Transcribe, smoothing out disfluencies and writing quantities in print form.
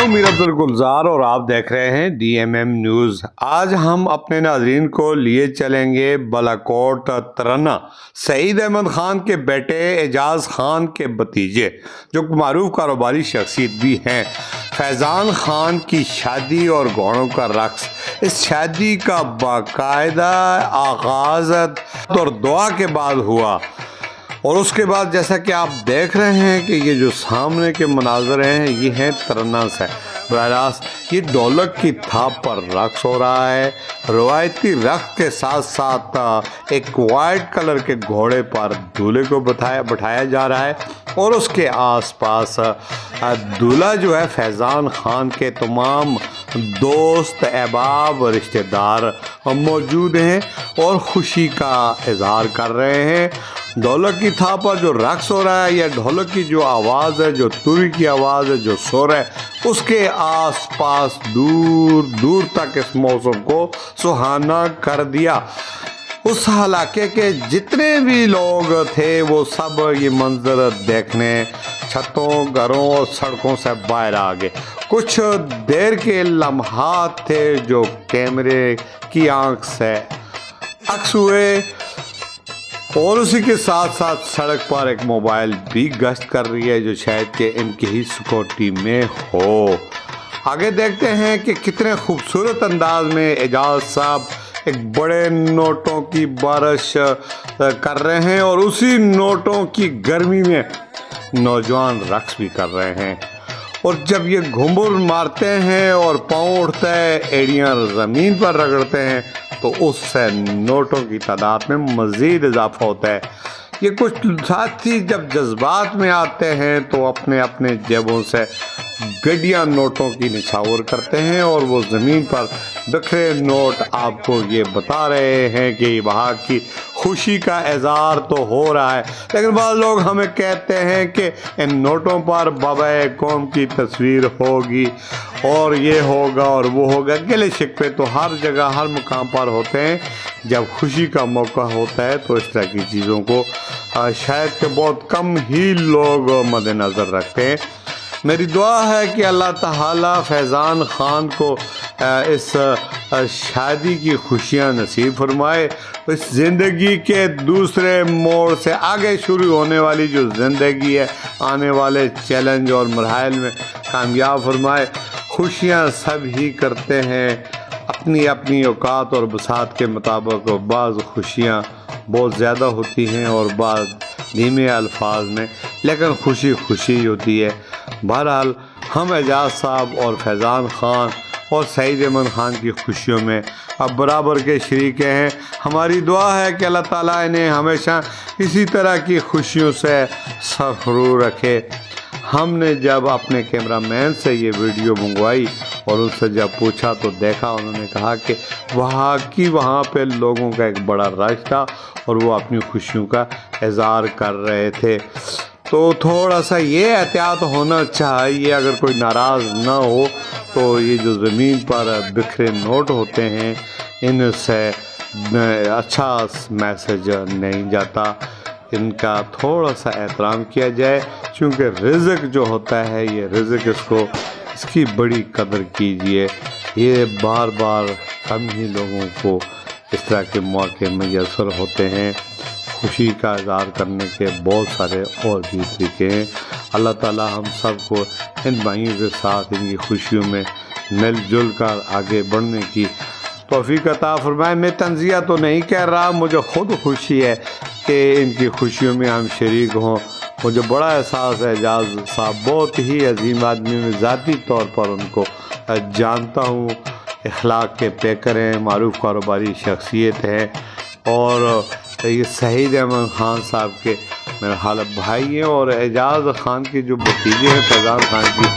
میں امیر عبدالگلزار اور آپ دیکھ رہے ہیں DMM نیوز۔ آج ہم اپنے ناظرین کو لیے چلیں گے بالاکوٹ ترنا سعید احمد خان کے بیٹے اعجاز خان کے بھتیجے جو معروف کاروباری شخصیت بھی ہیں فیضان خان کی شادی اور گھوڑوں کا رقص۔ اس شادی کا باقاعدہ آغاز اور دعا کے بعد ہوا اور اس کے بعد جیسا کہ آپ دیکھ رہے ہیں کہ یہ جو سامنے کے مناظر ہیں یہ ہیں ترنا سے براہ راست یہ ڈھولک کی تھاپ پر رقص ہو رہا ہے۔ روایتی رقص کے ساتھ ساتھ ایک وائٹ کلر کے گھوڑے پر دولہے کو بٹھایا جا رہا ہے اور اس کے آس پاس دولہا جو ہے فیضان خان کے تمام دوست احباب رشتہ دار موجود ہیں اور خوشی کا اظہار کر رہے ہیں۔ ڈھولک کی تھاپ پر جو رقص ہو رہا ہے یا ڈھولک کی جو آواز ہے، جو توری کی آواز ہے، جو شور ہے، اس کے آس پاس دور دور تک اس موسم کو سہانا کر دیا۔ اس علاقے کے جتنے بھی لوگ تھے وہ سب یہ منظر دیکھنے چھتوں، گھروں اور سڑکوں سے باہر آ گئے۔ کچھ دیر کے لمحات تھے جو کیمرے کی آنکھ سے عکس ہوئے اور اسی کے ساتھ ساتھ سڑک پر ایک موبائل بھی گشت کر رہی ہے جو شاید کہ ان کی ہی سیکورٹی میں ہو۔ آگے دیکھتے ہیں کہ کتنے خوبصورت انداز میں اعجاز صاحب ایک بڑے نوٹوں کی بارش کر رہے ہیں اور اسی نوٹوں کی گرمی میں نوجوان رقص بھی کر رہے ہیں اور جب یہ گھنبر مارتے ہیں اور پاؤں اٹھتا ہے، ایڑیاں زمین پر رگڑتے ہیں تو اس سے نوٹوں کی تعداد میں مزید اضافہ ہوتا ہے۔ یہ کچھ ساتھی جب جذبات میں آتے ہیں تو اپنے اپنے جیبوں سے گڈیاں نوٹوں کی نچھاور کرتے ہیں اور وہ زمین پر بکھرے نوٹ آپ کو یہ بتا رہے ہیں کہ وہاں کی خوشی کا اظہار تو ہو رہا ہے، لیکن بعض لوگ ہمیں کہتے ہیں کہ ان نوٹوں پر بابا قوم کی تصویر ہوگی اور یہ ہوگا اور وہ ہوگا۔ گلے شکوے تو ہر جگہ ہر مقام پر ہوتے ہیں، جب خوشی کا موقع ہوتا ہے تو اس طرح کی چیزوں کو شاید کہ بہت کم ہی لوگ مد نظر رکھتے ہیں۔ میری دعا ہے کہ اللہ تعالیٰ فیضان خان کو اس شادی کی خوشیاں نصیب فرمائے، اس زندگی کے دوسرے موڑ سے آگے شروع ہونے والی جو زندگی ہے آنے والے چیلنج اور مراحل میں کامیاب فرمائے۔ خوشیاں سب ہی کرتے ہیں اپنی اپنی اوقات اور بساط کے مطابق، بعض خوشیاں بہت زیادہ ہوتی ہیں اور بعض دھیمے الفاظ میں، لیکن خوشی خوشی ہوتی ہے۔ بہرحال ہم اعجاز صاحب اور فیضان خان اور سعید احمد خان کی خوشیوں میں اب برابر کے شریک ہیں۔ ہماری دعا ہے کہ اللہ تعالیٰ انہیں ہمیشہ اسی طرح کی خوشیوں سے سرفراز رکھے۔ ہم نے جب اپنے کیمرہ مین سے یہ ویڈیو منگوائی اور ان سے جب پوچھا تو دیکھا انہوں نے کہا کہ وہاں پہ لوگوں کا ایک بڑا رش تھا اور وہ اپنی خوشیوں کا اظہار کر رہے تھے، تو تھوڑا سا یہ احتیاط ہونا چاہیے اگر کوئی ناراض نہ ہو تو یہ جو زمین پر بکھرے نوٹ ہوتے ہیں ان سے اچھا میسج نہیں جاتا، ان کا تھوڑا سا احترام کیا جائے، چونکہ رزق جو ہوتا ہے یہ رزق اس کی بڑی قدر کیجیے۔ یہ بار بار کم ہی لوگوں کو اس طرح کے موقع میسر ہوتے ہیں۔ خوشی کا اظہار کرنے کے بہت سارے اور بھی طریقے ہیں۔ اللہ تعالیٰ ہم سب کو ان بھائیوں کے ساتھ ان کی خوشیوں میں مل جل کر آگے بڑھنے کی توفیق عطا فرمائے۔ میں تنزیہ تو نہیں کہہ رہا، مجھے خود خوشی ہے کہ ان کی خوشیوں میں ہم شریک ہوں۔ مجھے بڑا احساس ہے، اعجاز صاحب بہت ہی عظیم آدمی، میں ذاتی طور پر ان کو جانتا ہوں، اخلاق کے پیکر ہیں، معروف کاروباری شخصیت ہیں اور یہ سعید احمد خان صاحب کے میرے حال بھائی ہیں اور اعجاز خان کے جو بھتیجے ہیں فیضان خان کی